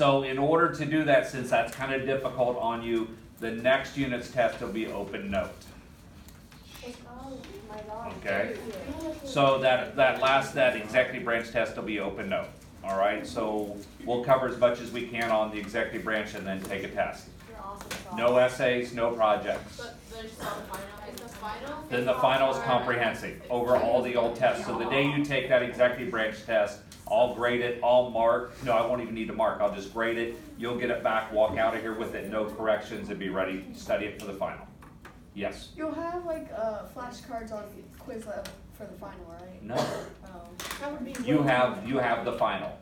So in order to do that, since that's kind of difficult on you, the next unit's test will be open note. Okay? So that executive branch test will be open note. All right? So we'll cover as much as we can on the executive branch and then take a test. No essays, no projects. But there's some final. Is the final? Then the final is comprehensive over all the old tests. So the day you take that executive branch test, I'll grade it, I'll mark. No, I won't even need to mark. I'll just grade it. You'll get it back, walk out of here with it, no corrections, and be ready to study it for the final. Yes? You'll have like flashcards on quiz lab for the final, right? No. That would be You have the final.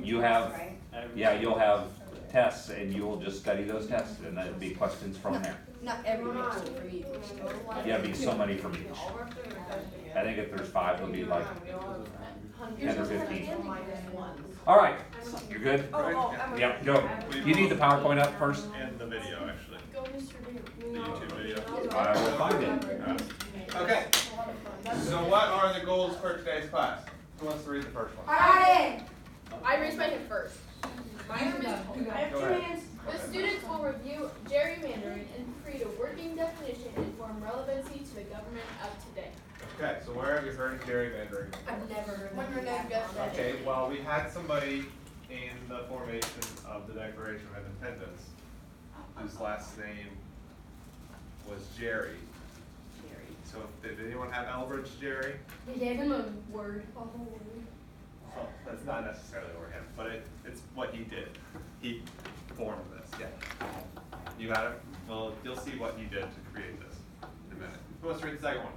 You have, yeah, you'll have tests, and you'll just study those tests, and that'll be questions from there. Not every mixture for each. Yeah, it'll be so many from each. I think if there's 5, it'll be like 10 or 15. All right, you're good? Yep, go. You need the PowerPoint up first? And the video, actually. The YouTube video. I will find it. Okay. So what are the goals for today's class? Who wants to read the first one? I raised my hand first. I have Go two ahead. hands. The students will review gerrymandering and create a working definition and form relevancy to the government of today. Okay, so where have you heard of gerrymandering? I've never heard When your of name that. gets Okay, well, we had somebody in the formation of the Declaration of Independence whose last name was Jerry. So did anyone have Elbridge Jerry? They gave him a word, a whole word. Well, that's not necessarily over him, but it's what he did. He formed this, yeah. You got it? Well, you'll see what he did to create this in a minute. Who wants to read the second one?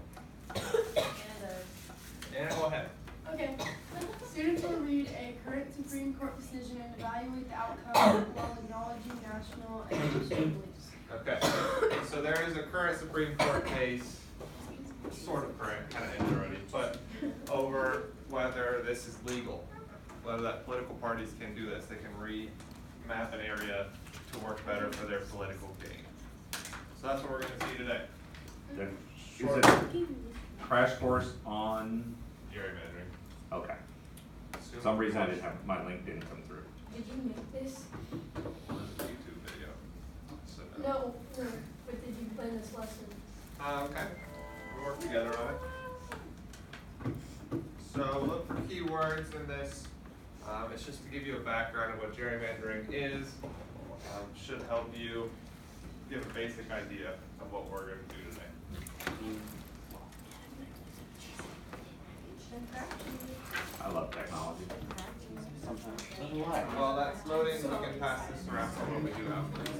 Anna, go ahead. Okay. Students will read a current Supreme Court decision and evaluate the outcome while acknowledging national and national beliefs. Okay, so there is a current Supreme Court case, sort of current, kind of ended already, but over whether this is legal, whether that political parties can do this. They can remap an area to work better for their political gain. So that's what we're going to see today. Then, is it a crash course on? Gerrymandering. Okay. For some reason I didn't have, my link didn't come through. Did you make this? YouTube video. So, No, but did you plan this lesson? Okay, we'll work together on it. So look for keywords in this. It's just to give you a background of what gerrymandering is. Should help you give a basic idea of what we're going to do today. I love technology. Well, that's loading. We can pass this around for what we do afterwards.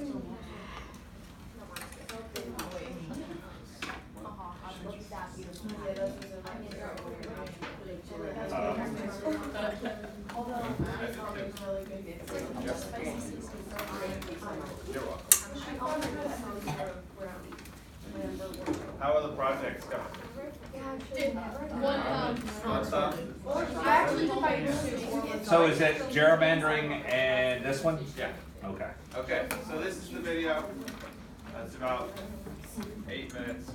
You're welcome. How are the projects going? What's up? So is it gerrymandering and this one? Yeah. Okay. Okay, so this is the video. It's about 8 minutes.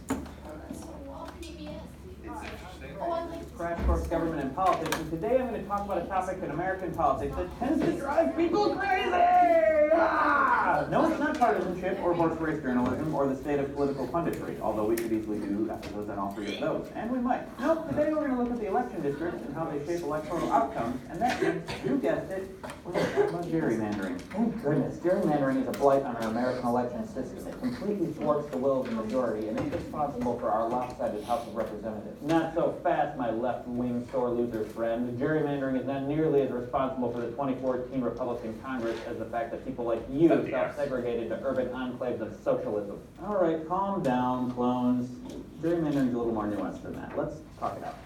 It's interesting. Crash Course Government and Politics, and today I'm going to talk about a topic in American politics that tends to drive people crazy! Ah! No, it's not partisanship or horse race journalism or the state of political punditry, although we could easily do episodes on all 3 of those, and we might. No, today we're going to look at the election districts and how they shape electoral outcomes, and that means, you guessed it, we're going to talk about gerrymandering. Thank goodness, gerrymandering is a blight on our American election system. It completely thwarts the will of the majority and makes it possible for our lopsided House of Representatives. Not so fast, my left-wing sore loser friend. Gerrymandering is not nearly as responsible for the 2014 Republican Congress as the fact that people like you self-segregated to urban enclaves of socialism. All right, calm down, clones. Gerrymandering is a little more nuanced than that. Let's talk it out.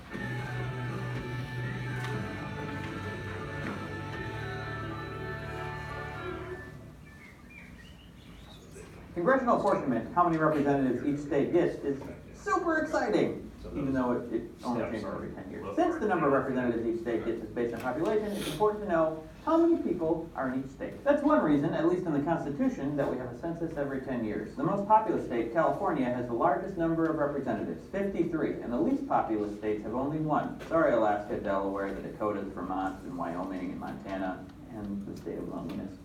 Congressional apportionment, how many representatives each state gets, is super exciting, even though it only changes every 10 years. Since the number of representatives each state gets is based on population, it's important to know how many people are in each state. That's one reason, at least in the Constitution, that we have a census every 10 years. The most populous state, California, has the largest number of representatives, 53, and the least populous states have only 1. Sorry, Alaska, Delaware, the Dakotas, Vermont, and Wyoming, and Montana, and the state of loneliness.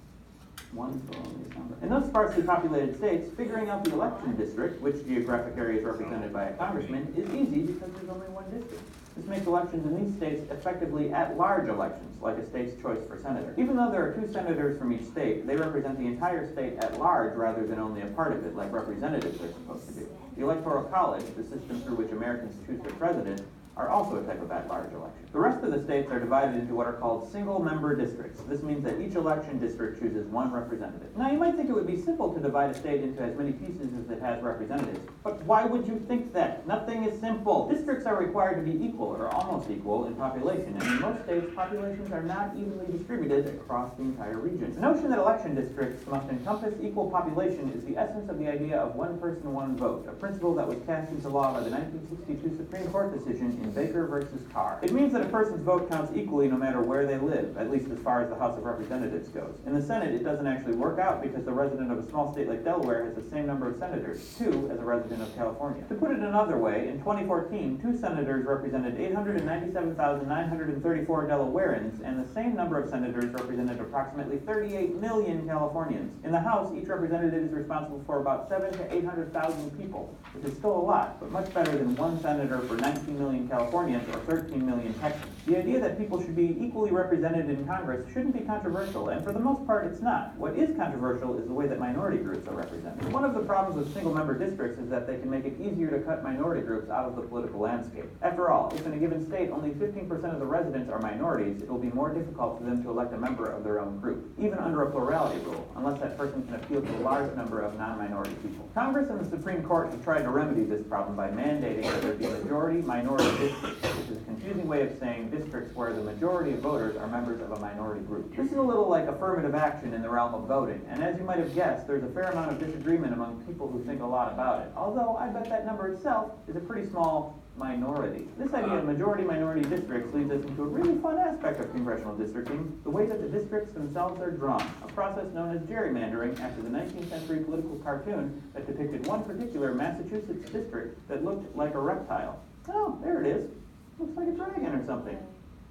One's the loneliest number. In those sparsely populated states, figuring out the election district, which geographic area is represented by a congressman, is easy because there's only one district. This makes elections in these states effectively at-large elections, like a state's choice for senator. Even though there are 2 senators from each state, they represent the entire state at large rather than only a part of it, like representatives are supposed to do. The Electoral College, the system through which Americans choose their president, are also a type of at-large election. The rest of the states are divided into what are called single-member districts. This means that each election district chooses one representative. Now, you might think it would be simple to divide a state into as many pieces as it has representatives, but why would you think that? Nothing is simple. Districts are required to be equal, or almost equal, in population, and in most states, populations are not evenly distributed across the entire region. The notion that election districts must encompass equal population is the essence of the idea of one person, one vote, a principle that was cast into law by the 1962 Supreme Court decision in Baker versus Carr. It means that a person's vote counts equally no matter where they live, at least as far as the House of Representatives goes. In the Senate, it doesn't actually work out because the resident of a small state like Delaware has the same number of senators, 2 as a resident of California. To put it another way, in 2014, 2 senators represented 897,934 Delawareans, and the same number of senators represented approximately 38 million Californians. In the House, each representative is responsible for about 700,000 to 800,000 people, which is still a lot, but much better than 1 senator for 19 million Californians or 13 million Texans. The idea that people should be equally represented in Congress shouldn't be controversial, and for the most part it's not. What is controversial is the way that minority groups are represented. One of the problems with single-member districts is that they can make it easier to cut minority groups out of the political landscape. After all, if in a given state only 15% of the residents are minorities, it will be more difficult for them to elect a member of their own group, even under a plurality rule, unless that person can appeal to a large number of non-minority people. Congress and the Supreme Court have tried to remedy this problem by mandating that there be majority-minority districts, which is a confusing way of saying districts where the majority of voters are members of a minority group. This is a little like affirmative action in the realm of voting, and as you might have guessed, there's a fair amount of disagreement among people who think a lot about it, although I bet that number itself is a pretty small minority. This idea of majority-minority districts leads us into a really fun aspect of congressional districting, the way that the districts themselves are drawn, a process known as gerrymandering after the 19th century political cartoon that depicted one particular Massachusetts district that looked like a reptile. Oh, there it is. Looks like a dragon or something.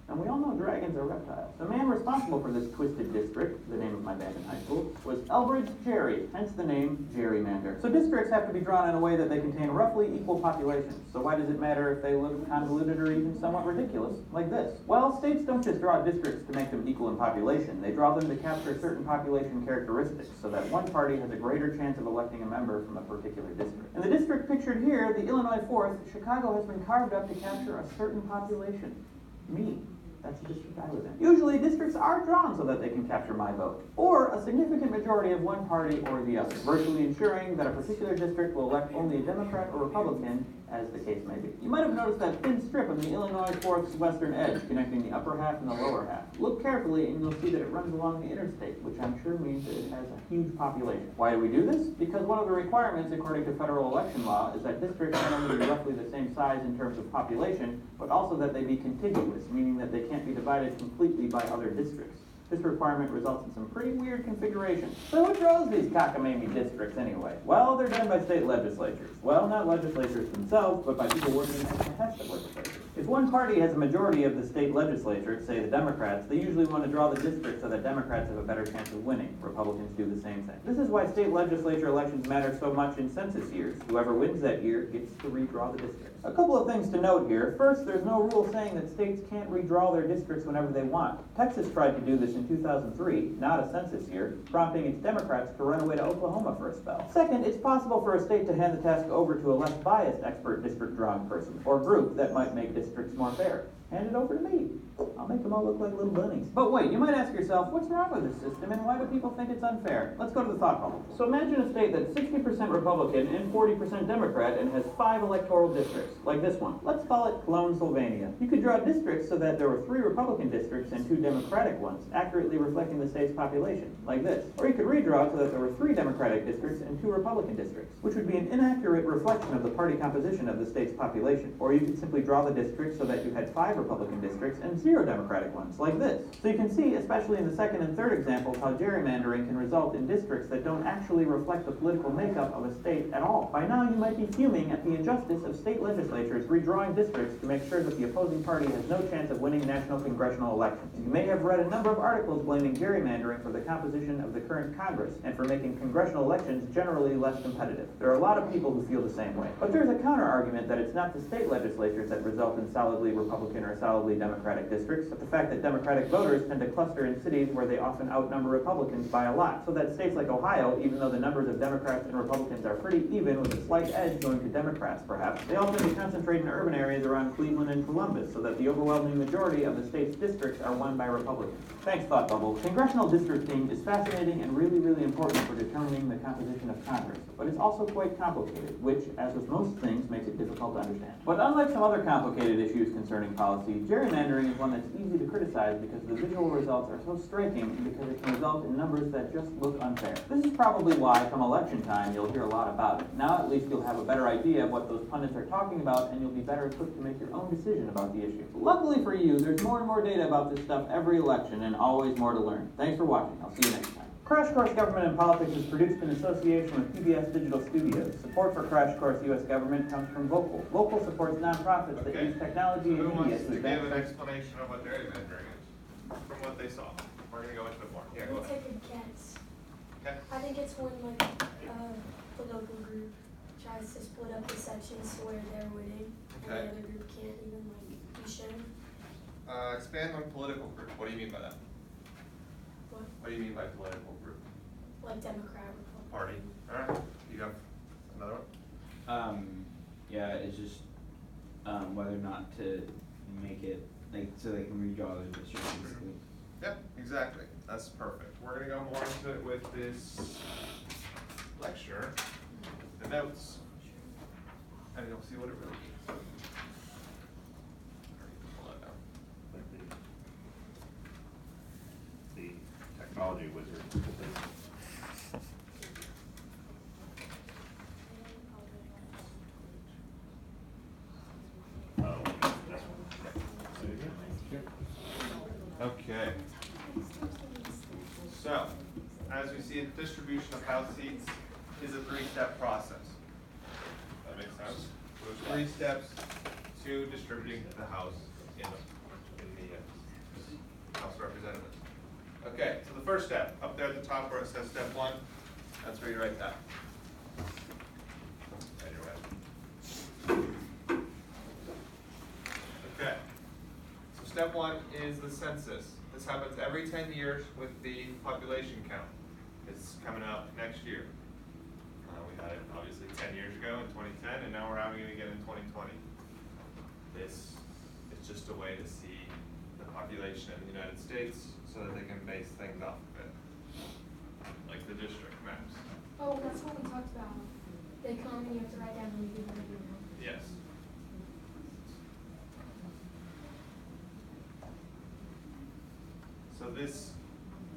And we all know dragons are reptiles. The man responsible for this twisted district, the name of my band in high school, was Elbridge Gerry, hence the name gerrymander. So districts have to be drawn in a way that they contain roughly equal populations. So why does it matter if they look convoluted or even somewhat ridiculous, like this? Well, states don't just draw districts to make them equal in population. They draw them to capture certain population characteristics so that one party has a greater chance of electing a member from a particular district. In the district pictured here, the Illinois 4th, Chicago has been carved up to capture a certain population. Me. That's the district I live in. Usually districts are drawn so that they can capture my vote, or a significant majority of one party or the other, virtually ensuring that a particular district will elect only a Democrat or Republican, as the case may be. You might have noticed that thin strip on the Illinois 4th's western edge connecting the upper half and the lower half. Look carefully and you'll see that it runs along the interstate, which I'm sure means that it has a huge population. Why do we do this? Because one of the requirements according to federal election law is that districts not only be roughly the same size in terms of population, but also that they be contiguous, meaning that they can't be divided completely by other districts. This requirement results in some pretty weird configurations. So who draws these cockamamie districts anyway? Well, they're done by state legislatures. Well, not legislatures themselves, but by people working at the behest of legislatures. If one party has a majority of the state legislature, say the Democrats, they usually want to draw the districts so that Democrats have a better chance of winning. Republicans do the same thing. This is why state legislature elections matter so much in census years. Whoever wins that year gets to redraw the districts. A couple of things to note here. First, there's no rule saying that states can't redraw their districts whenever they want. Texas tried to do this in 2003, not a census year, prompting its Democrats to run away to Oklahoma for a spell. Second, it's possible for a state to hand the task over to a less biased expert district drawing person, or group that might make districts more fair. Hand it over to me. I'll make them all look like little bunnies. But wait, you might ask yourself, what's wrong with this system and why do people think it's unfair? Let's go to the thought bubble. So imagine a state that's 60% Republican and 40% Democrat and has 5 electoral districts, like this one. Let's call it Clone Sylvania. You could draw districts so that there were 3 Republican districts and 2 Democratic ones, accurately reflecting the state's population, like this. Or you could redraw so that there were 3 Democratic districts and 2 Republican districts, which would be an inaccurate reflection of the party composition of the state's population. Or you could simply draw the districts so that you had 5 Republican districts and 0 Democratic ones, like this. So you can see, especially in the second and third examples, how gerrymandering can result in districts that don't actually reflect the political makeup of a state at all. By now, you might be fuming at the injustice of state legislatures redrawing districts to make sure that the opposing party has no chance of winning national congressional elections. You may have read a number of articles blaming gerrymandering for the composition of the current Congress and for making congressional elections generally less competitive. There are a lot of people who feel the same way. But there's a counter-argument that it's not the state legislatures that result in solidly Republican or solidly Democratic districts, but the fact that Democratic voters tend to cluster in cities where they often outnumber Republicans by a lot. So that states like Ohio, even though the numbers of Democrats and Republicans are pretty even with a slight edge going to Democrats perhaps, they all tend to concentrate in urban areas around Cleveland and Columbus, so that the overwhelming majority of the state's districts are won by Republicans. Thanks, Thought Bubble. Congressional districting is fascinating and really, really important for determining the composition of Congress, but it's also quite complicated, which, as with most things, makes it difficult to understand. But unlike some other complicated issues concerning policy, gerrymandering is one that's easy to criticize because the visual results are so striking and because it can result in numbers that just look unfair. This is probably why, come election time, you'll hear a lot about it. Now at least you'll have a better idea of what those pundits are talking about, and you'll be better equipped to make your own decision about the issue. Luckily for you, there's more and more data about this stuff every election, and always more to learn. Thanks for watching. I'll see you next time. Crash Course Government and Politics is produced in association with PBS Digital Studios. Support for Crash Course U.S. Government comes from Vocal. Vocal supports nonprofits that use technology Who and wants media to to give advance. an explanation of what gerrymandering is, from what they saw? We're gonna go into it more. Yeah, go I'll ahead. take a guess. Okay. I think it's when like the local group tries to split up the sections to where they're winning and Okay. the other group can't even like be shown. Expand on political group. What do you mean by that? What? What do you mean by political group? Like Democrat, Republican. Party. Alright, you have another one? Yeah, it's just, whether or not to make it, like, so they can redraw their districts basically. Yeah, exactly. That's perfect. We're gonna go more into it with this lecture, the notes, and you'll see what it really means. Pull that down. The technology wizard. Oh, this one. Okay. So, as we see, the distribution of House seats is a 3-step process. That makes sense? So there's 3 steps to distributing the House in the House of Representatives. Okay, so the first step, up there at the top where it says step 1, that's where you write that. And you're ready. Okay. So step 1 is the census. This happens every 10 years with the population count. It's coming up next year. We had it obviously 10 years ago in 2010, and now we're having it again in 2020. This is just a way to see the population in the United States so that they can base things off of it, like the district maps. Oh, that's what we talked about. They come and you have to write down who you want to do. Yes. So this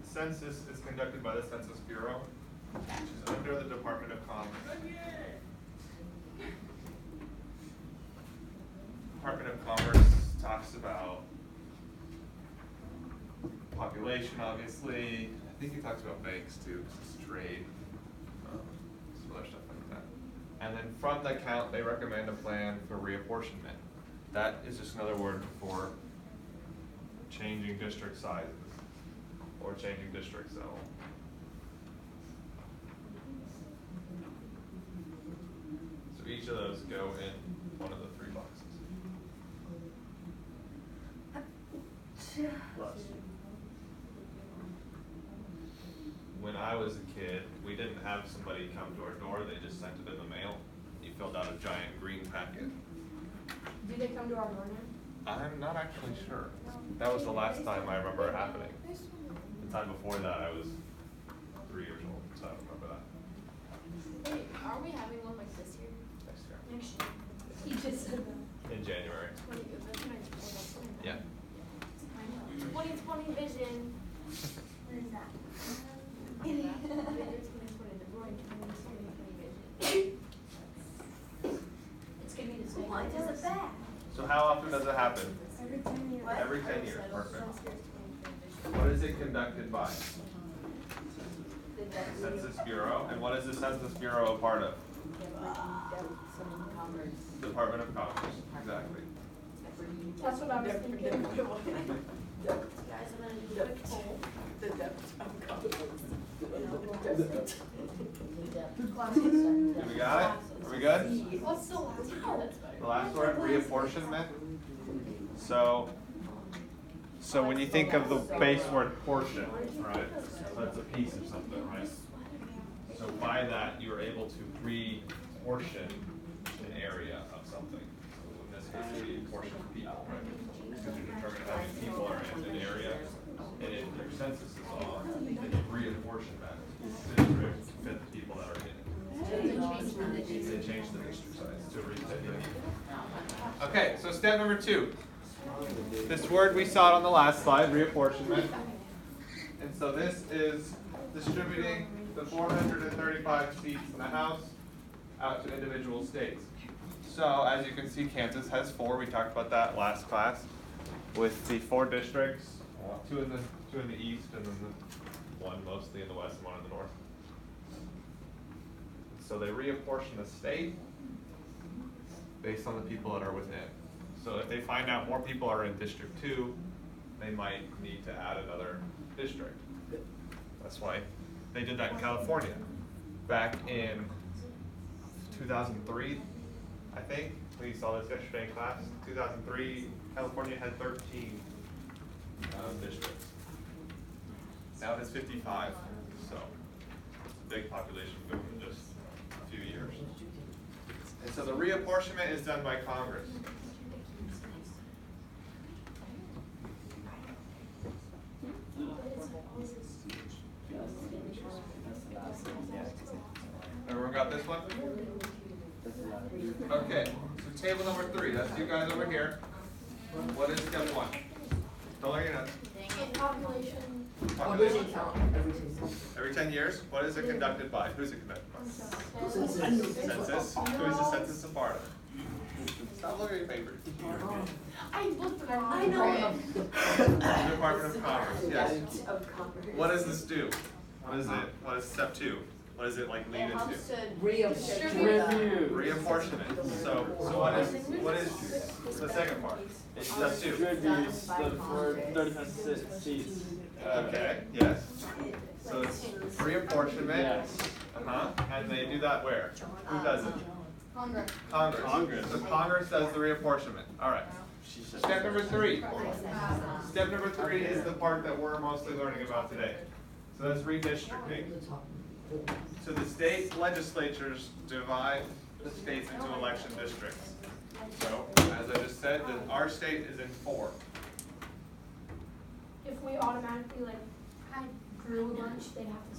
census is conducted by the Census Bureau, which is under the Department of Commerce. Department of Commerce talks about population, obviously. I think he talks about banks too, 'cause it's trade, some other stuff like that. And then from the count, they recommend a plan for reapportionment. That is just another word for changing district sizes or changing district zone. So each of those go in one of the 3 boxes. When I was a kid, we didn't have somebody come to our door, they just sent it in the mail. You filled out a giant green packet. Do they come to our door now? I'm not actually sure. That was the last time I remember it happening. The time before that, I was 3 years old, so I don't remember that. Wait, are we having one like this year? Next year. Next year. He just said that. In January. Yeah. 2020 vision. What is that? It's gonna be the same. What is it bad? So how often does it happen? Every 10 by? Census Bureau. And what is the Census Bureau a part of? Department of Commerce. Exactly. That's what I was thinking. Guys, I'm gonna do a quick poll. Do we got it? Are we good? What's the last one? That's better. The last word, reapportionment. So when you think of the base word portion, right? So that's a piece of something, right? So by that, you are able to reportion an area of something. So in this case, it would be portion of people, right? Because you're determining how many people are in an area, and if your census is off, then you reapportion that district to fit the people that are in it. They change the district size to refit the need. Okay, so step number 2. This word we saw it on the last slide, reapportionment. And so this is distributing the 435 seats in the House out to individual states. So as you can see, Kansas has 4. We talked about that last class with the 4 districts, 2 in the east, and then the 1 mostly in the west and 1 in the north. So they reapportion the state based on the people that are within. So if they find out more people are in District 2, they might need to add another district. That's why they did that in California. Back in 2003, I think, we saw this yesterday in class. 2003, California had 13 districts. Now it has 55, so it's a big population boom in just a few years. And so the reapportionment is done by Congress. Everyone got this one? Okay, so table number 3, that's you guys over here. What is step 1? Don't let your nuts. Population. Population count. Every 10 years? What is it conducted by? Who's it conducted by? Census. Who is the census a part of? Stop looking at your papers. I looked at our. I know. Department of Commerce, yes. What does this do? What is it? What is step 2? What does it like lead into? Reapportionment. So what is the second part? It's step 2. Distributes the 435 seats. Okay, yes. So it's reapportionment. Yes. And they do that where? Who does it? Congress. Congress. So Congress does the reapportionment. All right. Step number 3. Step number 3 is the part that we're mostly learning about today. So that's redistricting. So the state legislatures divide the states into election districts. So, as I just said, our state is in 4. If we automatically grew a bunch, they'd have to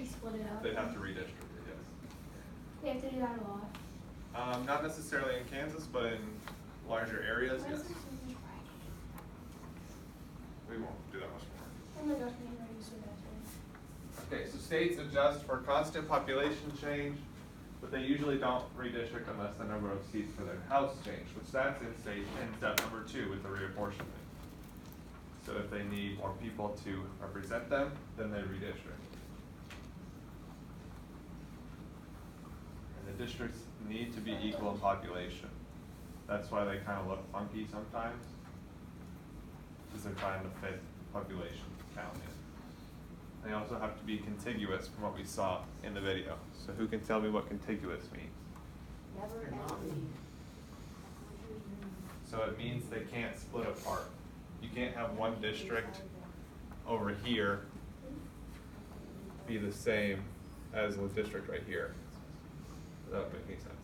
split it up. They'd have to redistrict it, yes. They have to do that a lot. Not necessarily in Kansas, but in larger areas, yes. We won't do that much more. Oh my gosh, man, I used to do that too. Okay, so states adjust for constant population change, but they usually don't redistrict unless the number of seats for their house change, which that's in step number 2 with the reapportionment. So if they need more people to represent them, then they redistrict. And the districts need to be equal in population. That's why they kind of look funky sometimes, because they're trying to fit population count in. They also have to be contiguous from what we saw in the video. So who can tell me what contiguous means? So it means they can't split apart. You can't have one district over here be the same as the district right here. Does that make any sense?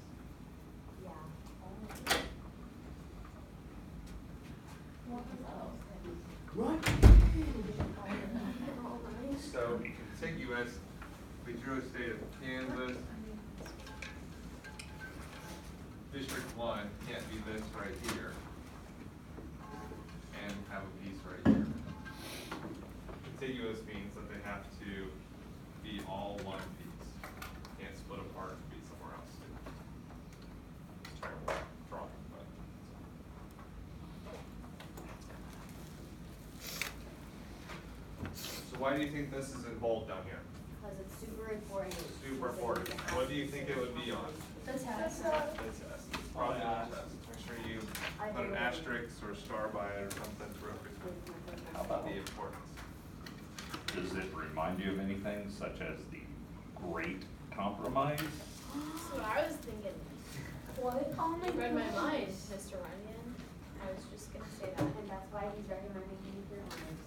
So contiguous, we drew a state of Kansas. District 1 can't be this right here and have a piece right here. Contiguous means that they have to be all one piece. Can't split apart and be somewhere else. It's terrible drawing, but. So why do you think this is in bold down here? Because it's super important. Super important. What do you think it would be on? The test. The test. It's probably the test. Make sure you put an asterisk or a star by it or something to represent the importance. Does it remind you of anything such as the Great Compromise? That's what I was thinking. What? You read my mind, Mr. Runyon. I was just gonna say that. And that's why he's recommending you for honors.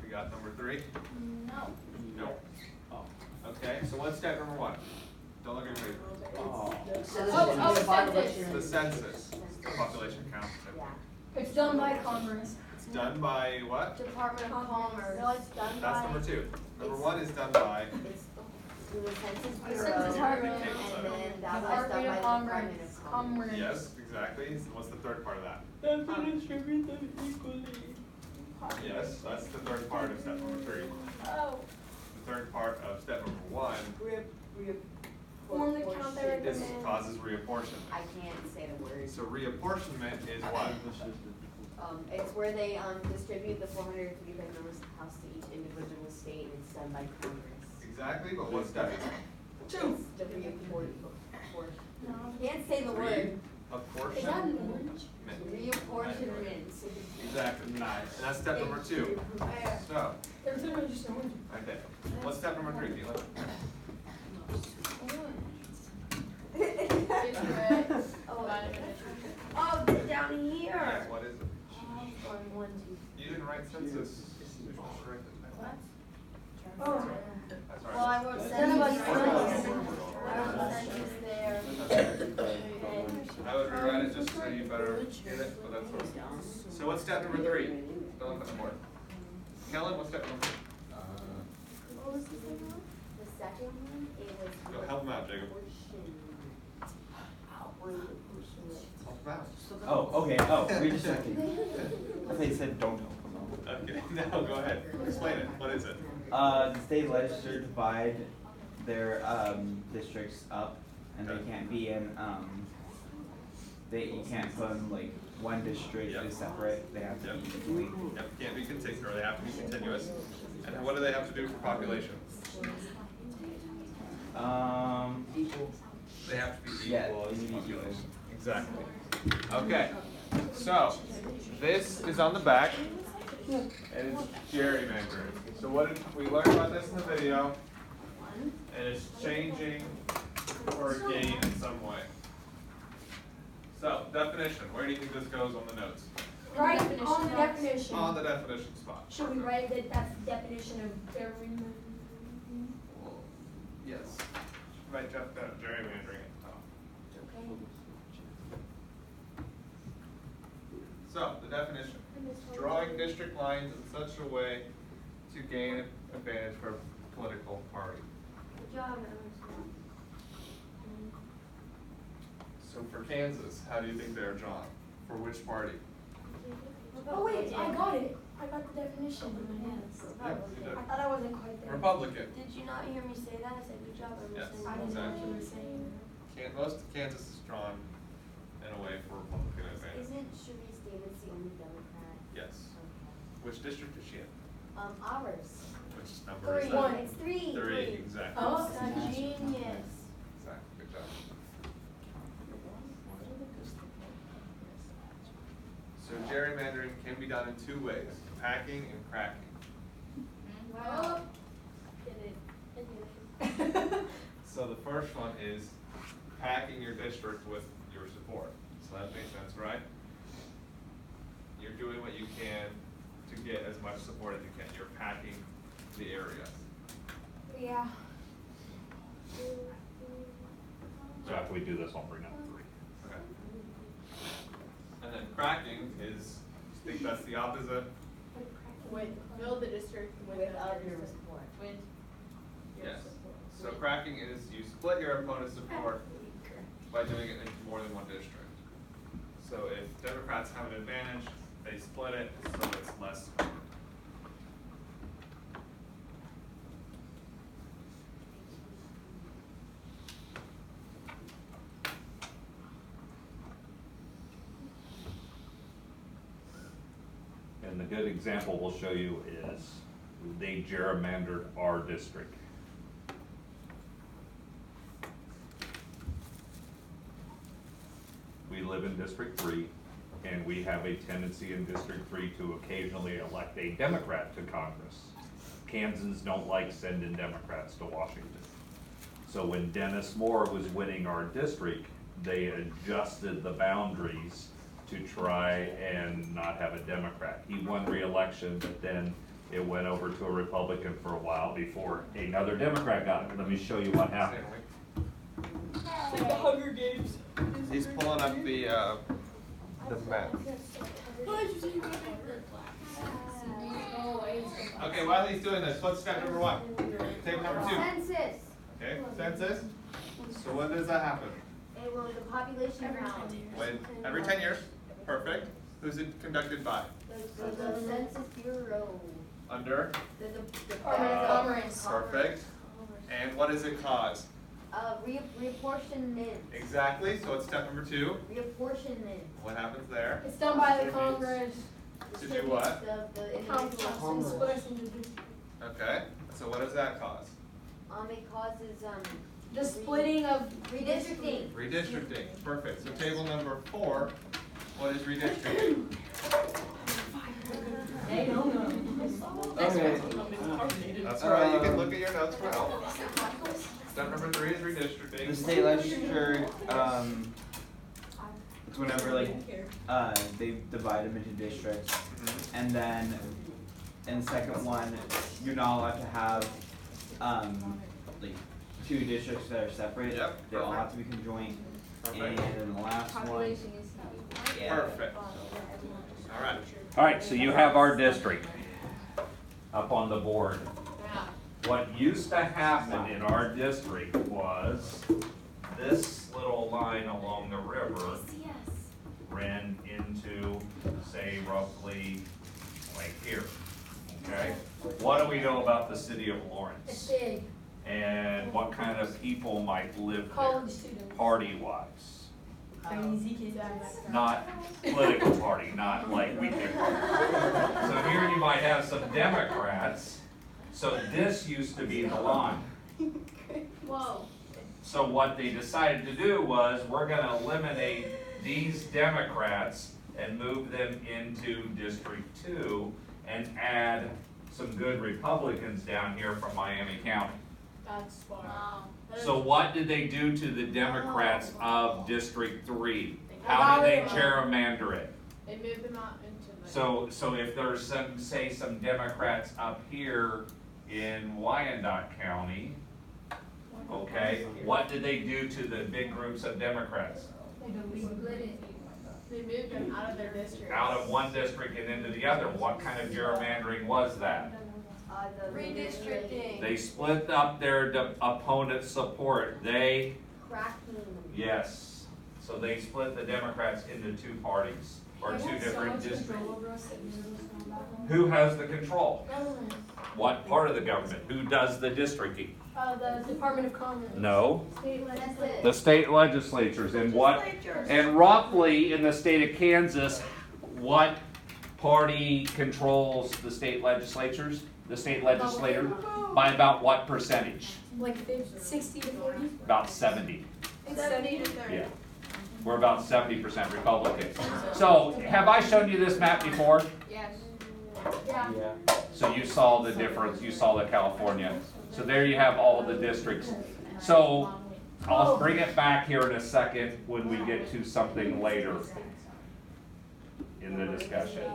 We got number 3? No. No. Oh. Okay, so what's step number 1? Don't look at your paper. Oh, It's the census. The population count. It's done by Congress. It's done by what? Department of Commerce. No, it's done by. That's number 2. Number 1 is done by. It's through the Census Bureau. Census Bureau. And then that was done by the Department of Commerce. Yes, exactly. So what's the third part of that? Distribute them equally. Yes, that's the third part of step number 3. Oh. The third part of step number 1 Form the count they is recommend. causes reapportionment. I can't say the word. So reapportionment is what? It's where they, distribute the 403 members of the House to each individual state, and it's done by Congress. Exactly, but what's that? It's the reapportionment. Can't say the word. Is that an orange? Reapportionment. Exactly. Nice. And that's step number 2. So, There's literally just an orange. okay. What's step number 3, Keelan? Oh, down here. Yes, what is it? One, two. You didn't write census. What? Oh. That's Well, I all right. wrote None of us census. I wrote census there. I would rewrite it just so you better get it, but that's what. So what's step number 3? Don't look at the board. Kellen, what's step number 3? What was the second one? The second one, it was. Go help him out, Jacob. Reapportionment. Help him out. Oh, okay, oh, redistricting. I thought you said don't help them out. Okay, now go ahead. Explain it. What is it? The state legislature divide their, districts up, and they Okay. can't be in, you can't put them, like, one district Yep. is separate, they have to Yep. be equally. Yep, can't be contiguous, or they have to be continuous. And then what do they have to do for population? They have to be Yeah, equal they as need to be equal. population. Exactly. Okay, so this is on the back, and it's gerrymandering. So what did we learn about this in the video? And it's changing for gain in some way. So definition, where do you think this goes on the notes? Right Definition on the box. definition. On the definition spot. Should we write that that's the definition of gerrymandering? Yes. Right, Jeff, gerrymandering at the top. Okay. So, the definition, drawing district lines in such a way to gain advantage for a political party. Good job, Emma. So for Kansas, how do you think they're drawn? For which party? Oh wait, I got it. I got the definition in my hands. Yep, you did. I thought I wasn't quite there. Republican. Did you not hear me say that? I said good job, Emma. Yes, I didn't know what you exactly. were saying. Most of Kansas is drawn in a way for Republican advantage. Isn't Sharice Davis the only Democrat? Yes. Okay. Which district is she in? Ours. Which number is Three. that? One. It's three. 3, exactly. Oh, Genius. Exactly, good job. So gerrymandering can be done in 2 ways, packing and cracking. Wow. So the first one is packing your district with your support. So that makes sense, right? You're doing what you can to get as much support as you can. You're packing the area. Yeah. So after we do this, I'll bring up 3. Okay. And then cracking is, I think that's the opposite. Fill the district with With other other support. With your Yes. support. So cracking is you split your opponent's support by doing it into more than one district. So if Democrats have an advantage, they split it so it's less support. And And a good example we'll show you is they gerrymandered our district. We live in District 3, and we have a tendency in District 3 to occasionally elect a Democrat to Congress. Kansans don't like sending Democrats to Washington. So when Dennis Moore was winning our district, they adjusted the boundaries to try and not have a Democrat. He won re-election, but then it went over to a Republican for a while before another Democrat got it. Let me show you what happened. Like the Hunger Games. He's pulling up the map. Okay, while he's doing this, what's step number 1? Table number 2. Census. Okay, census. So when does that happen? It will, the population count. When? Every 10 years. Perfect. Who's it conducted by? The Census Bureau. Under? The Department of Commerce. Perfect. And what does it cause? Reapportionment. Exactly, so it's step number 2. Reapportionment. What happens there? It's done by the Congress. To do what? The Counts individual. and split us into districts. Okay, so what does that cause? It causes, The splitting of redistricting. Redistricting, perfect. So table number 4, what is redistricting? They don't know. Okay. That's all right, you can look at your notes for help. Step number 3 is redistricting. The state legislature, it's whenever like, they divide them into districts. Mhm. And then, in the second one, you're not allowed to have, like, 2 districts that are separate. Yep, They all perfect. have to be conjoined. And Perfect. then the last one, yeah. Perfect. All right. All right, so you have our district up on the board. What used to happen in our district was this little line along the river ran into, say, roughly like here, okay? What do we know about the city of It's Lawrence? big. And what kind of people might live there, College students. party-wise? Crazy kids. Not political party, not like weekend party. So here you might have some Democrats. So this used to be the line. Whoa. So what they decided to do was, we're gonna eliminate these Democrats and move them into District 2 and add some good Republicans down here from Miami County. That's far. So what did they do to the Democrats of District 3? How did they gerrymander it? They moved them out into the. So if there's some, say, some Democrats up here in Wyandotte County, okay, what did they do to the big groups of Democrats? They split it. They moved them out of their district. Out of one district and into the other. What kind of gerrymandering was that? The Redistricting. They split up their opponent's support. They, cracking. yes. So they split the Democrats into 2 parties, or 2 different districts. Who has the control? Government. What part of the government? Who does the districting? The Department of Commerce. No. State legislature. The state legislatures. And what, and roughly in the state of Kansas, what party controls the state legislatures? The state legislator by about what percentage? Like 60 to 40? About 70. 70 to 30. Yeah. We're about 70% Republicans. So have I shown you this map before? Yes. Yeah. Yeah. So you saw the difference, you saw the California. So there you have all of the districts. So I'll bring it back here in a second when we get to something later in the discussion.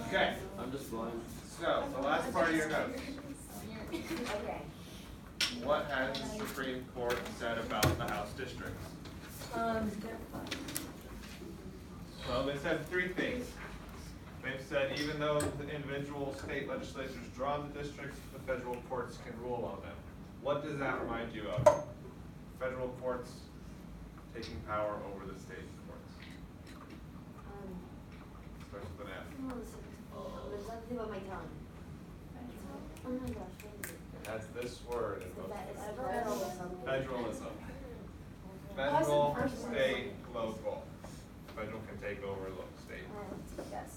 Okay, I'm just blind. so the last part of your notes. Okay. What has the Supreme Court said about the House districts? Well, they said 3 things. They've said even though the individual state legislatures draw the districts, the federal courts can rule on them. What does that remind you of? Federal courts taking power over the state courts. Starts with an F. There's nothing about my tongue. Oh my gosh, what is it? It has this word in both. It's federalism. Federalism. Federal, state, local. Federal can take over local, state. Yes.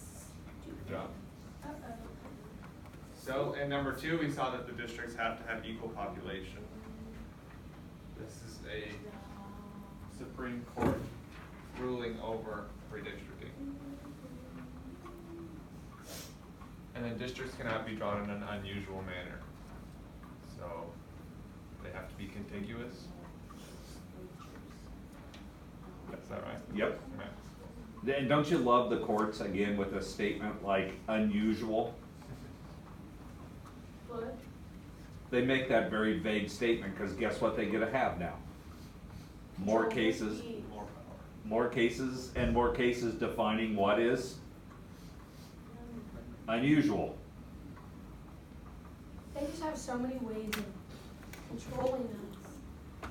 Good job. So, in number 2, we saw that the districts have to have equal population. This is a Supreme Court ruling over redistricting. And then districts cannot be drawn in an unusual manner. So, they have to be contiguous. Is that right? Yep. Okay. And don't you love the courts again with a statement like unusual? What? They make that very vague statement because guess what they get to have now? More cases, More power. more cases, and more cases defining what is unusual. They just have so many ways of controlling us.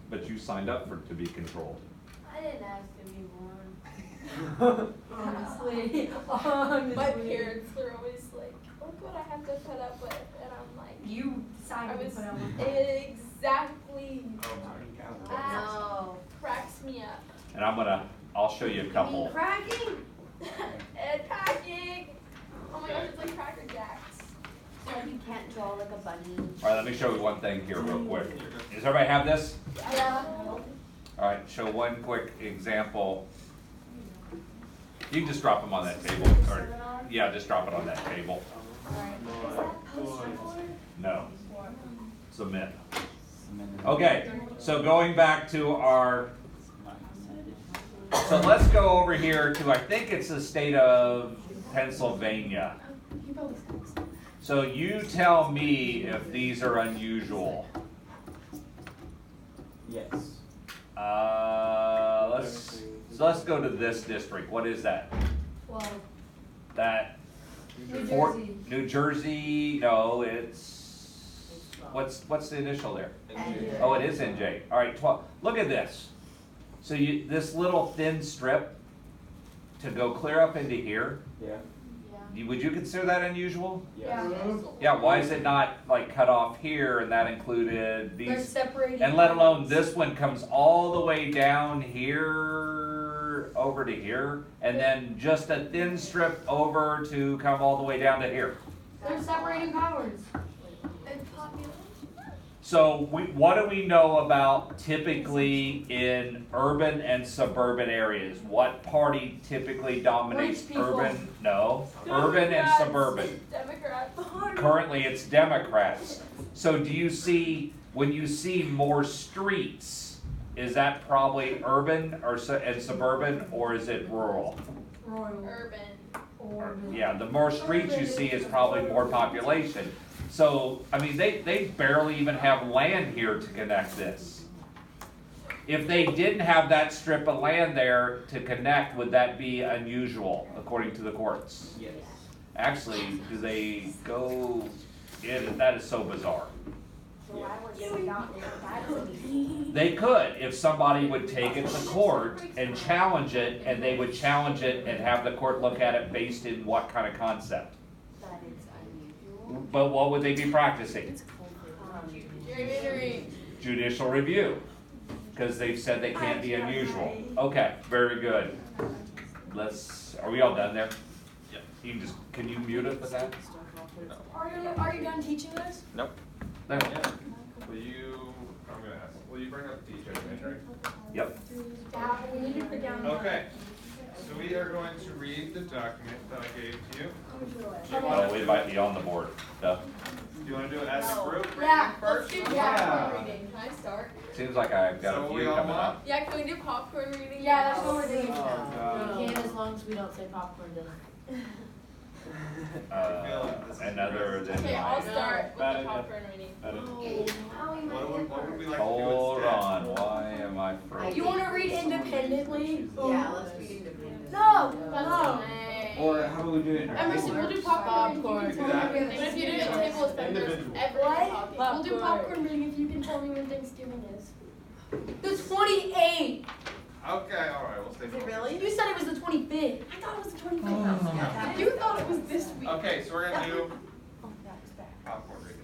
But you signed up to be controlled. I didn't ask to be born. Honestly, My parents were always like, look what I have to put up with, and I'm like, You I decided to was put out one. exactly, No. cracks me up. And I'll show you a couple. Cracking? And packing! Oh my gosh, it's like Cracker Jacks. So you can't draw like a bunny. All right, let me show you one thing here real quick. Does everybody have this? Yeah. All right, show one quick example. You can just drop them on that table. Or, yeah, just drop it on that table. No. Submit. Okay, so going back to our, so let's go over here to, I think it's the state of Pennsylvania. So you tell me if these are unusual. Yes. Let's go to this district. What is that? Well, That New Fort- Jersey. New Jersey, no, it's, what's the initial there? NJ. Oh, it is NJ. All right, 12. Look at this. So this little thin strip to go clear up into here, Yeah. would you consider that unusual? Yeah. Yeah, why is it not like cut off here and that included They're these? separating. And let alone this one comes all the way down here, over to here, and then just a thin strip over to come all the way down to here. They're separating powers. And population. So what do we know about typically in urban and suburban areas? What party typically dominates Rich people. urban? No, urban and Democrats. suburban. Democrats. Currently, it's Democrats. So do you see, when you see more streets, is that probably urban or and suburban, or is it rural? Royal. Urban. Yeah, the more streets you see is probably more population. So, I mean, they barely even have land here to connect this. If they didn't have that strip of land there to connect, would that be unusual, according to the courts? Yes. Actually, do they go, that is so bizarre. So why would you not make that? They could, if somebody would take it to court and challenge it, and they would challenge it and have the court look at it based in what kind of concept? That is unusual. But what would they be practicing? Gerrymandering. Judicial review, because they've said they can't be unusual. Okay, very good. Are we all done there? Yeah. You can can you mute it with that? Are you done teaching this? Nope. Yeah. I'm gonna ask, will you bring up the gerrymandering? Yep. Yeah, we need to put down. Okay, so we are going to read the document that I gave to you. Oh, we might be on the board. Duh. Do you wanna do it as a group, Yeah, reading let's first? do Yeah. popcorn reading. Can I start? Seems like I've got So a we few all coming want? up. Yeah, can we do popcorn reading? Yeah, that's what we're doing. Oh, God. We can as long as we don't say popcorn doesn't. Another than Okay, I'll mine. start with Bad the idea. popcorn reading. What would we like to do Hold instead? on, why am I frozen? You want to read independently? Yeah, let's read independent. No, That's no. nice. Or how about we do it in Emerson, we'll do popcorn. Do that? And if you do it at table with members, everyone's talking. We'll do popcorn reading if you can tell me when Thanksgiving is. The 28th. Okay, alright, we'll stay. Is it focused. really? You said it was the 25th. I thought it was the 25th. You thought it was this week. Okay, so we're gonna do popcorn reading.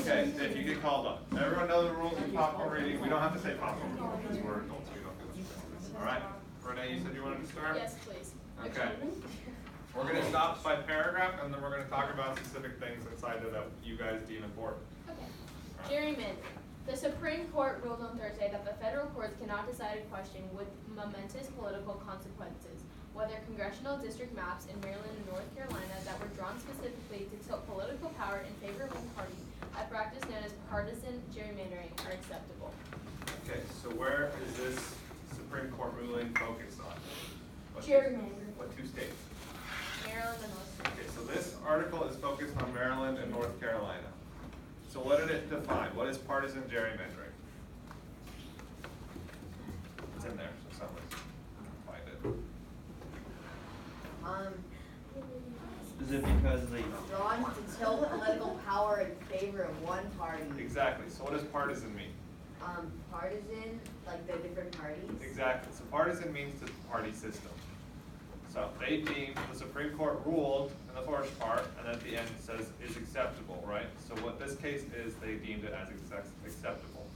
Okay, if you get called up. Everyone know the rules of popcorn reading. We don't have to say popcorn because we're adults. We don't do this. Alright? Renee, you said you wanted to start? Yes, please. Okay. We're gonna stop by paragraph, and then we're gonna talk about specific things inside there that you guys deem important. Okay. Gerrymandering. The Supreme Court ruled on Thursday that the federal courts cannot decide a question with momentous political consequences, whether congressional district maps in Maryland and North Carolina that were drawn specifically to tilt political power in favor of one party, a practice known as partisan gerrymandering, are acceptable. Okay, so where is this Supreme Court ruling focused on? Gerrymandering. What two states? Maryland and North Carolina. Okay, so this article is focused on Maryland and North Carolina. So what did it define? What is partisan gerrymandering? It's in there, so someone can find it. Is it because they, Drawn to tilt political power in favor of one party. Exactly, so what does partisan mean? Partisan, like the different parties. Exactly, so partisan means the party system. So they deemed, the Supreme Court ruled in the first part, and at the end it says is acceptable, right? So what this case is, they deemed it as acceptable.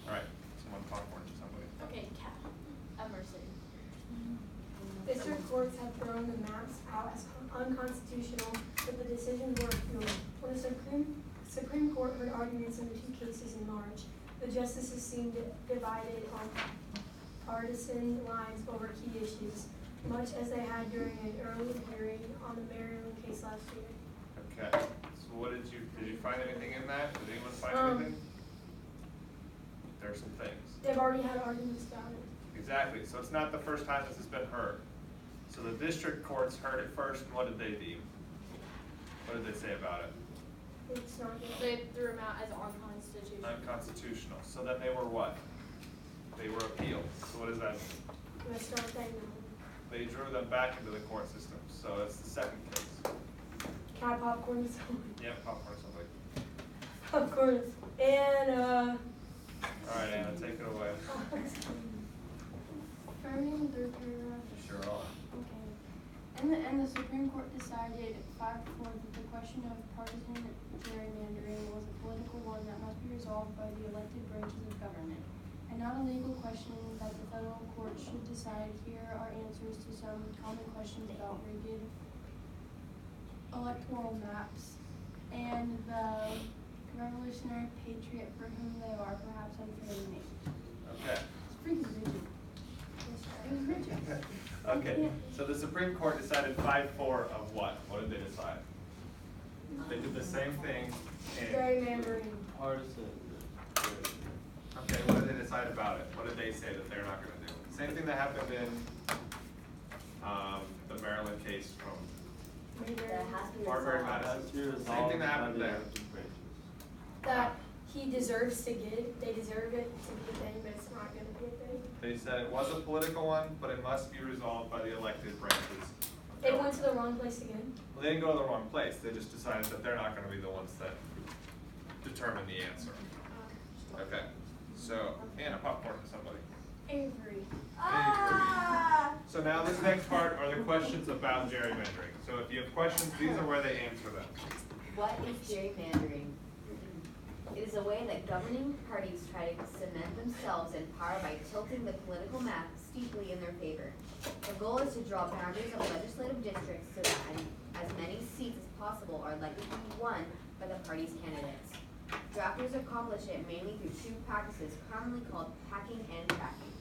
All right, someone talk more to somebody. Okay, Kat. Emerson. District courts have thrown the maps out as unconstitutional, but the decisions were appealed. When the Supreme Court heard arguments in the two cases in March, the justices seemed divided on partisan lines over key issues, much as they had during an early hearing on the Maryland case last year. Okay, so what did you find anything in that? Did anyone find anything? There are some things. They've already had arguments about it. Exactly, so it's not the first time this has been heard. So the district courts heard it first, and what did they deem? What did they say about it? It's not good. They threw him out as unconstitutional. Unconstitutional, so then they were what? They were appealed, so what does that mean? Let's start that now. They drew them back into the court system, so it's the second case. Can I popcorn this one? Yeah, popcorn somebody. Popcorn. And, Alright, Anna, take it away. Starting in the third paragraph. Sure are. Okay. And the Supreme Court decided 5-4 that the question of partisan gerrymandering was a political one that must be resolved by the elected branches of government, and not a legal question that the federal court should decide. Here are answers to some common questions about rigged electoral maps and the revolutionary patriot for whom they are perhaps unfairly named. Okay. It's pretty rigid. It was rigid. Okay, so the Supreme Court decided 5-4 of what? What did they decide? They did the same thing in. gerrymandering. partisan? Okay, what did they decide about it? What did they say that they're not gonna do? Same thing that happened in, the Maryland case from That has to be Marbury resolved. Madison. Same thing that happened there. That he deserves to get it, they deserve it to be a thing, but it's not gonna be a thing. They said it was a political one, but it must be resolved by the elected branches. They went to the wrong place again. Well, they didn't go to the wrong place, they just decided that they're not gonna be the ones that determine the answer. Okay, so, Anna, popcorn to somebody. Avery. So now this next part are the questions about gerrymandering. So if you have questions, these are where they answer them. What is gerrymandering? It is a way that governing parties try to cement themselves in power by tilting the political map steeply in their favor. The goal is to draw boundaries of legislative districts so that as many seats as possible are likely to be won by the party's candidates. Drafters accomplish it mainly through two practices commonly called packing and tracking.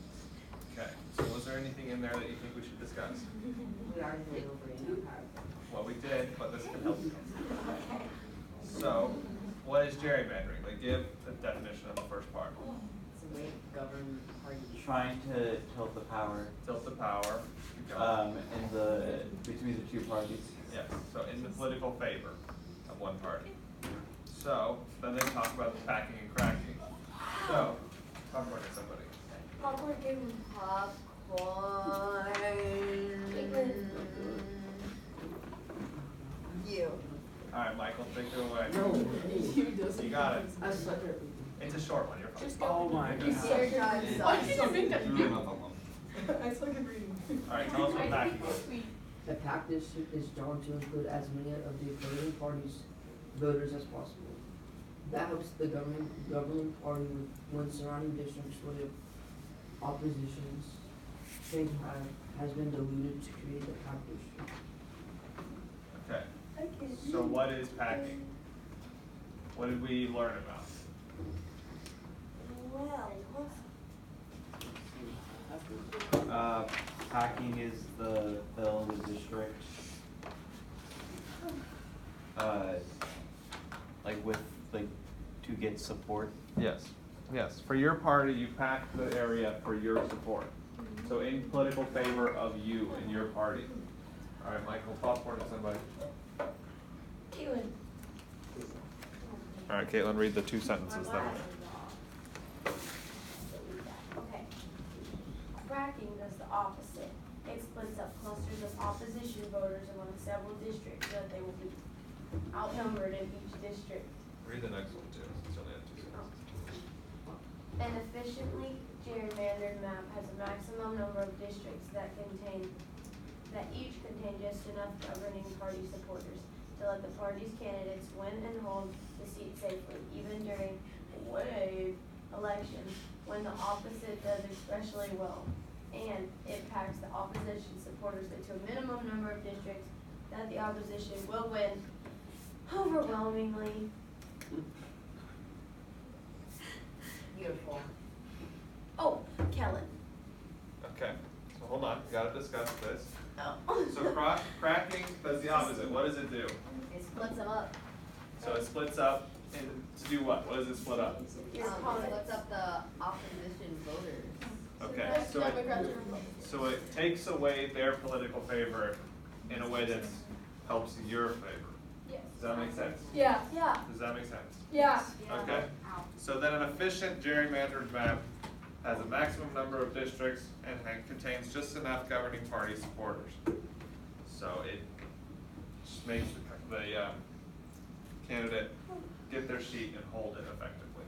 Okay, so was there anything in there that you think we should discuss? We already went over it in our PowerPoint. Well, we did, but this can help you. So, what is gerrymandering? Like, give the definition of the first part. It's a way to govern parties. Trying to tilt the power, Tilt the power. Keep going. between the two parties. Yes, so in the political favor of one party. So, then they talk about the packing and cracking. So, talk about it, somebody. Popcorn gave him. Popcorn. You. Alright, Michael, take it away. No. You got it. I suck at It's a short one, you're fine. Just Oh my You god. scared God Why did you make that? I suck at reading. Alright, tell us what packing is. The practice is drawn to include as many of the opposing parties' voters as possible. That helps the governing party with when surrounding districts where the oppositions thing has been diluted to create a top district. Okay, so what is packing? What did we learn about? Packing is the bill of the district. To get support. Yes, yes, for your party, you pack the area for your support. So in political favor of you and your party. All right, Michael, popcorn to somebody. Caitlin. All right, Caitlin, read the 2 sentences that we. Okay. Fracking does the opposite. It splits up clusters of opposition voters among several districts so that they will be outnumbered in each district. Read the next one too, since you only have 2 sentences. An efficiently gerrymandered map has a maximum number of districts that each contain just enough governing party supporters to let the party's candidates win and hold the seat safely, even during wave elections when the opposite does especially well. And it packs the opposition supporters into a minimum number of districts that the opposition will win overwhelmingly. Beautiful. Oh, Kellen. Okay, so hold on, we gotta discuss this. Oh. So cracking does the opposite. What does it do? It splits them up. So it splits up in, to do what? What does it split up? It splits up the opposition voters. Okay, so it takes away their political favor in a way that helps your favor. Yes. Does that make sense? Yeah. Yeah. Does that make sense? Yeah. Okay, so then an efficient gerrymandered map has a maximum number of districts and contains just enough governing party supporters. So it just makes the candidate get their seat and hold it effectively.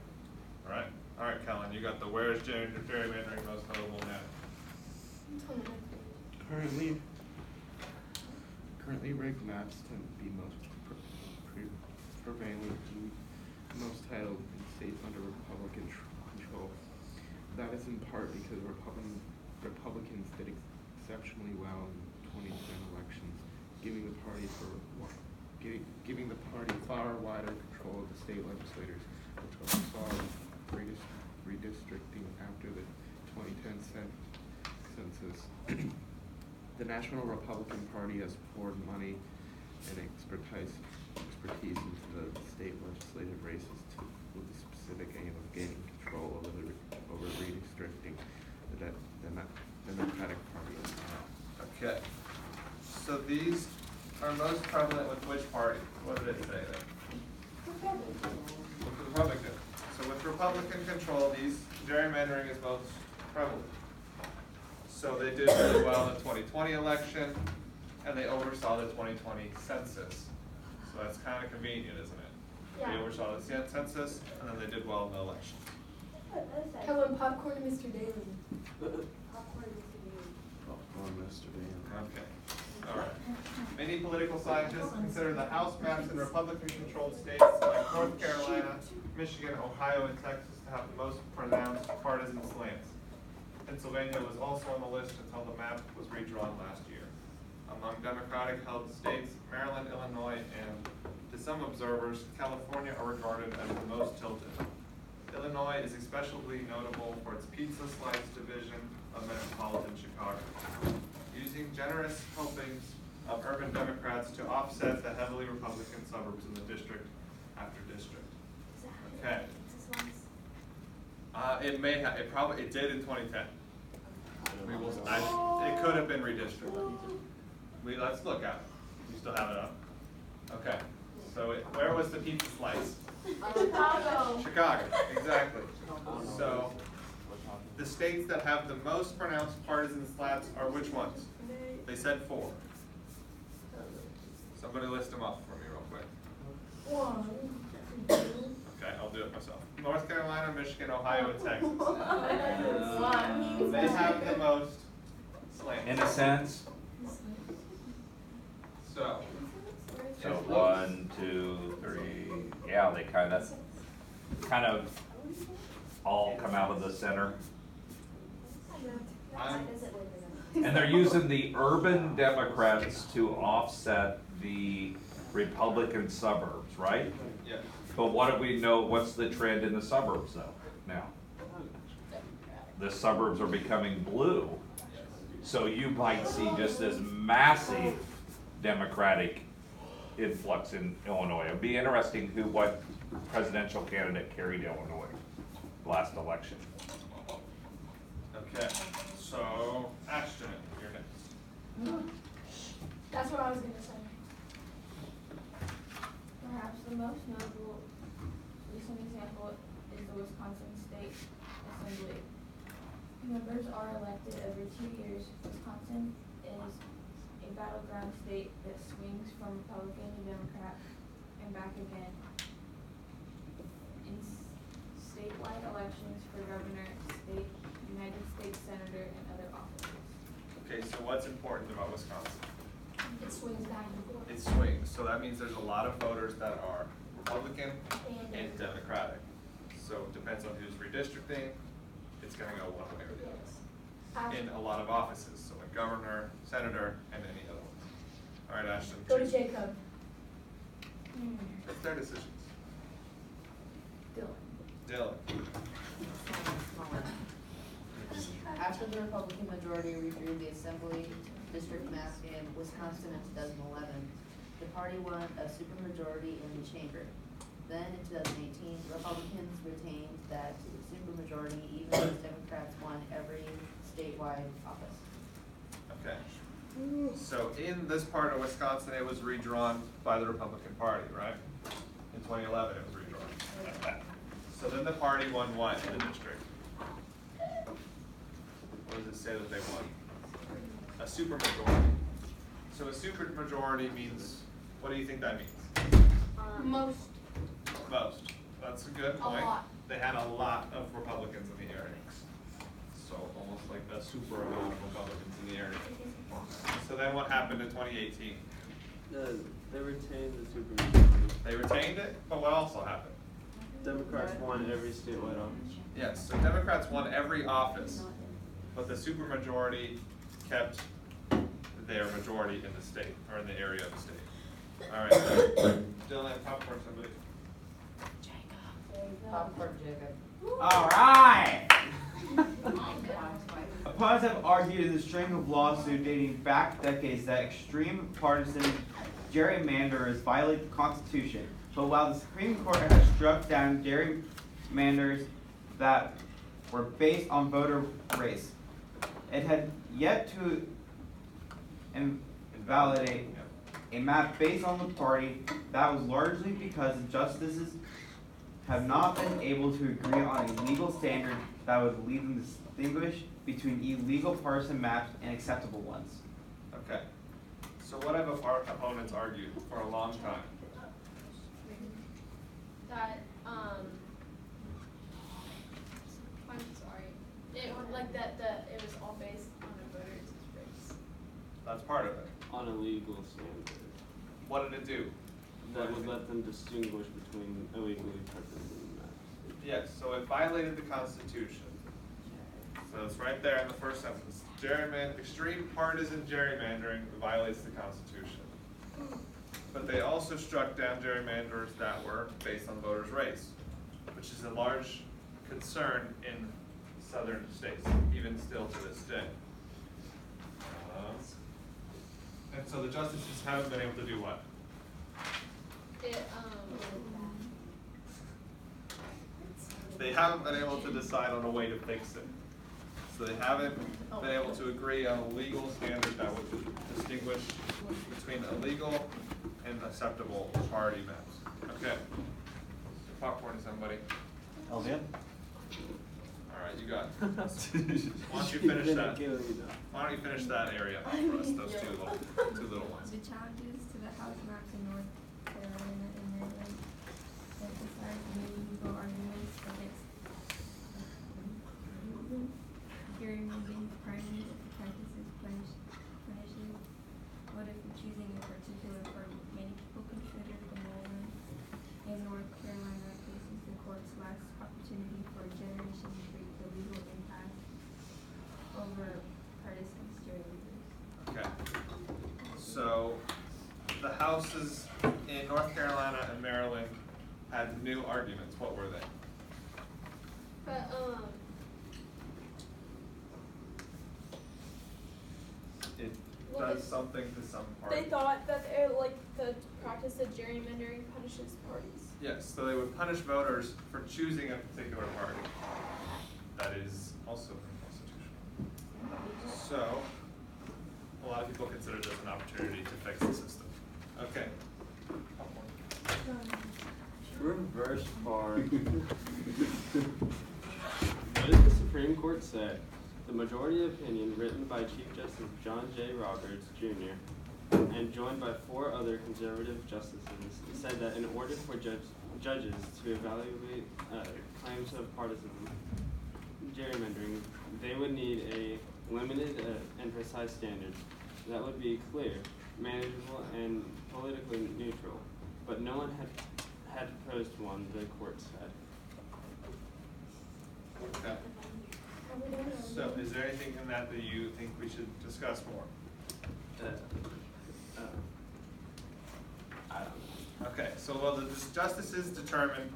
All right, Kellen, you got the where is gerrymandering most notable now? Currently rigged maps tend to be most prevalent and most titled in states under Republican control. That is in part because Republicans did exceptionally well in 2010 elections, giving the party far wider control of the state legislators, which oversaw redistricting after the 2010 census. The National Republican Party has poured money and expertise into the state legislative races with the specific aim of gaining control over redistricting the Democratic Party. Okay, so these are most prevalent with which party? What did it say there? With Republican. So with Republican control, these gerrymandering is most prevalent. So they did really well in the 2020 election, and they oversaw the 2020 census. So that's kind of convenient, isn't it? Yeah. They oversaw the census, and then they did well in the election. Kellen, popcorn, Mr. Daly. Okay, all right. Many political scientists consider the House maps in Republican-controlled states like North Carolina, Michigan, Ohio, and Texas to have the most pronounced partisan slants. Pennsylvania was also on the list until the map was redrawn last year. Among Democratic-held states, Maryland, Illinois, and to some observers, California are regarded as the most tilted. Illinois is especially notable for its pizza slice division of metropolitan Chicago, using generous helpings of urban Democrats to offset the heavily Republican suburbs in the district after district. Okay. It did in 2010. It could have been redistricted. Let's look at it. You still have it up? Okay. So where was the pizza slice? Chicago. Chicago, exactly. So the states that have the most pronounced partisan slats are which ones? They said 4. Somebody list them up for me real quick. 1. Okay, I'll do it myself. North Carolina, Michigan, Ohio, and Texas. They have the most slants. In a sense. So. So 1, 2, 3, yeah, they kind of all come out of the center. And they're using the urban Democrats to offset the Republican suburbs, right? Yeah. But what do we know, what's the trend in the suburbs though, now? The suburbs are becoming blue. So you might see just this massive Democratic influx in Illinois. It'd be interesting what presidential candidate carried Illinois last election. Okay, so Ashton, you're next. That's what I was gonna say. Perhaps the most notable recent example is the Wisconsin State Assembly. Members are elected every 2 years. Wisconsin is a battleground state that swings from Republican to Democrat and back again. In statewide elections for governor, state, United States senator, and other offices. Okay, so what's important about Wisconsin? It swings back and forth. It swings, so that means there's a lot of voters that are Republican and Democratic. So it depends on who's redistricting, it's gonna go one way or the other. In a lot of offices, so a governor, senator, and any other ones. All right, Ashton. Go to Jacob. It's their decisions. Dylan. After the Republican majority redrew the Assembly district map in Wisconsin in 2011, the party won a supermajority in the chamber. Then in 2018, Republicans retained that supermajority even as Democrats won every statewide office. Okay. So in this part of Wisconsin, it was redrawn by the Republican Party, right? In 2011, it was redrawn. So then the party won what in the district? What does it say that they won? A supermajority. So a supermajority means, what do you think that means? Most. Most. That's a good point. A lot. They had a lot of Republicans in the area. So almost like a super amount of Republicans in the area. So then what happened in 2018? They retained the supermajority. They retained it, but what also happened? Democrats won every statewide office. Yes, so Democrats won every office, but the supermajority kept their majority in the state, or in the area of the state. All right, Dylan, popcorn, somebody. Popcorn Jacob. All right. Opponents have argued in the string of lawsuits dating back decades that extreme partisan gerrymanders violate the Constitution. But while the Supreme Court has struck down gerrymanders that were based on voter race, it had yet to invalidate a map based on the party. That was largely because the justices have not been able to agree on a legal standard that would lead them to distinguish between illegal partisan maps and acceptable ones. Okay, so what have our opponents argued for a long time? That, I'm sorry. It was like that, it was all based on a voter's race. That's part of it. On a legal standard. What did it do? That would let them distinguish between illegally partisan maps. Yes, so it violated the Constitution. So it's right there in the first sentence. Extreme partisan gerrymandering violates the Constitution. But they also struck down gerrymanders that were based on voters' race, which is a large concern in southern states, even still to this day. And so the justices haven't been able to do what? They haven't been able to decide on a way to fix it. So they haven't been able to agree on a legal standard that would distinguish between illegal and acceptable party maps. Okay. Popcorn, somebody. Elvia? Alright, you got it. Why don't you finish that? Why don't you finish that area off for us, those two little ones. The challenges to the House maps in North Carolina and Maryland emphasize many legal arguments against gerrymandering primaries practices punishes. What if choosing a particular party? Many people consider the Maryland and North Carolina cases the court's last opportunity for a generation to treat the legal impact over partisan gerrymandering. the houses in North Carolina and Maryland had new arguments, what were they? But, It Well, does something to some they parties. thought that the practice of gerrymandering punishes parties. Yes, so they would punish voters for choosing a particular party. That is also unconstitutional. So, a lot of people consider this an opportunity to fix the system. Okay. Reverse bar. What did the Supreme Court say? The majority opinion written by Chief Justice John J. Roberts, Jr. and joined by 4 other conservative justices said that in order for judges to evaluate claims of partisan gerrymandering, they would need a limited and precise standard that would be clear, manageable, and politically neutral. But no one had proposed one, the court said. Okay. So, is there anything in that that you think we should discuss more? I don't know. Okay, so well, the justices determined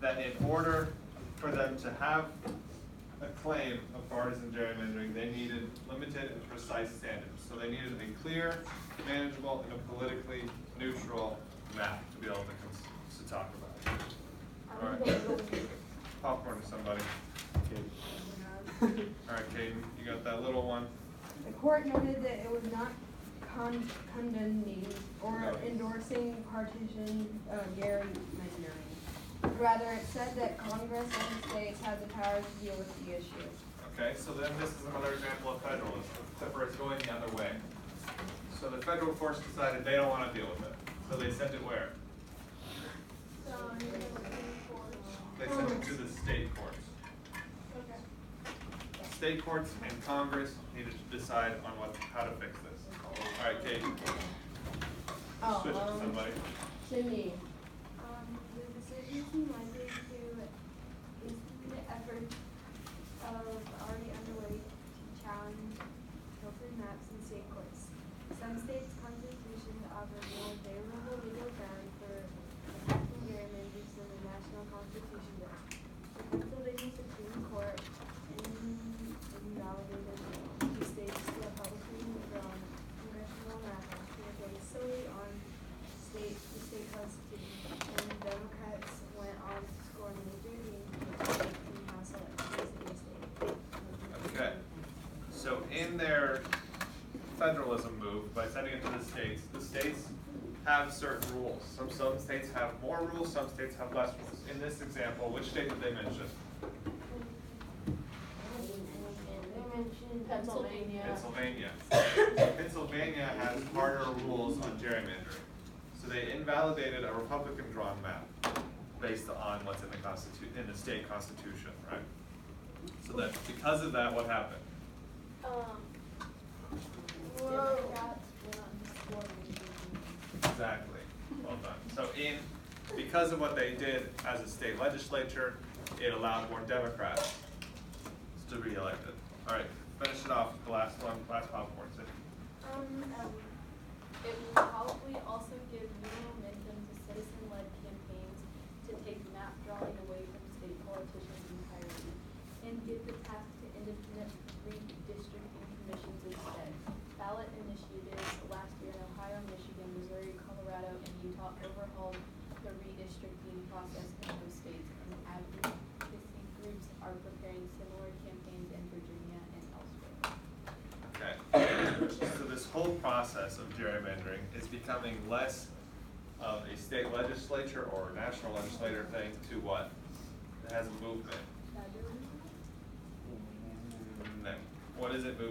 that in order for them to have a claim of partisan gerrymandering, they needed limited and precise standards. So they needed a clear, manageable, and a politically neutral map to be able to talk about. All right. Popcorn to somebody. All right, Caden, you got that little one. The court noted that it was not condemning or endorsing partisan gerrymandering. Rather, it said that Congress and the states had the power to deal with the issue. Okay, so then this is another example of federalism, except for it's going the other way. So the federal courts decided they don't want to deal with it, so they sent it where? They sent it to the state courts. State courts and Congress needed to decide on how to fix this. All right, Kate. Switch it to somebody. Cindy. The decision seemed likely to instigate the effort of already underway to challenge tilted maps in state courts. Some states' constitutions offer more favorable legal ground for attacking gerrymanders than the national constitution does. The Pennsylvania Supreme Court invalidated the state's Republican from congressional map based solely on the state constitution, and Democrats went on to score major gains in House elections in the state. Okay. So in their federalism move, by sending it to the states have certain rules. Some states have more rules, some states have less rules. In this example, which state did they mention? They mentioned Pennsylvania. Pennsylvania. Pennsylvania has harder rules on gerrymandering. So they invalidated a Republican drawn map based on what's in the state constitution, right? So that because of that, what happened? Democrats went on to score major gains. Exactly. Well done. So because of what they did as a state legislature, it allowed more Democrats to be elected. All right, finish it off with the last popcorn. It will probably also give new momentum to citizen-led campaigns to take map drawing away from state politicians entirely and give the task to independent redistricting commissions instead. Ballot initiatives last year in Ohio, Michigan, Missouri, Colorado, and Utah overhauled the redistricting process in those states, and advocacy groups are preparing similar campaigns in Virginia and elsewhere. Okay. So this whole process of gerrymandering is becoming less of a state legislature or national legislator thing to what? It has a movement. No. What is it moving